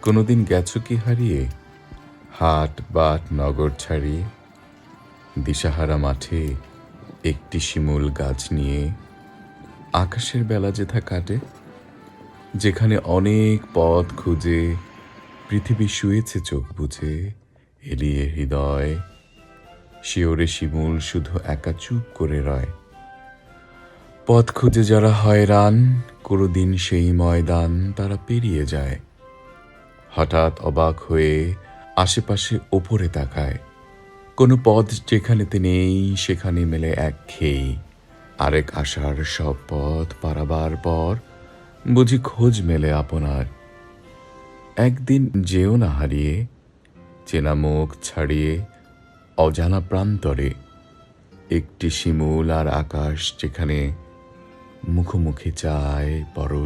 কোনোদিন গেছো কি হারিয়ে হাট বাট নগর ছাড়িয়ে দিশাহারা মাঠে একটি শিমুল গাছ নিয়ে আকাশের বেলা যেথা কাটে, যেখানে অনেক পথ খুঁজে পৃথিবী শুয়েছে চোখ বুঝে, এলিয়ে হৃদয় শিওরে শিমুল শুধু একা চুপ করে রয়। পথ খুঁজে যারা হয়রান, কোনোদিন সেই ময়দান তারা পেরিয়ে যায়। হঠাৎ অবাক হয়ে আশেপাশে ওপরে তাকায়, কোনো পথ যেখানেতে নেই সেখানে মেলে একঘেয়েই। আরেক আশার সব পথ পারাবার পর বুঝি খোঁজ মেলে আপনার। একদিন যেও না হারিয়ে, চেনা মুখ ছাড়িয়ে অজানা প্রান্তরে, একটি শিমুল আর আকাশ যেখানে মুখোমুখি চায় পরশ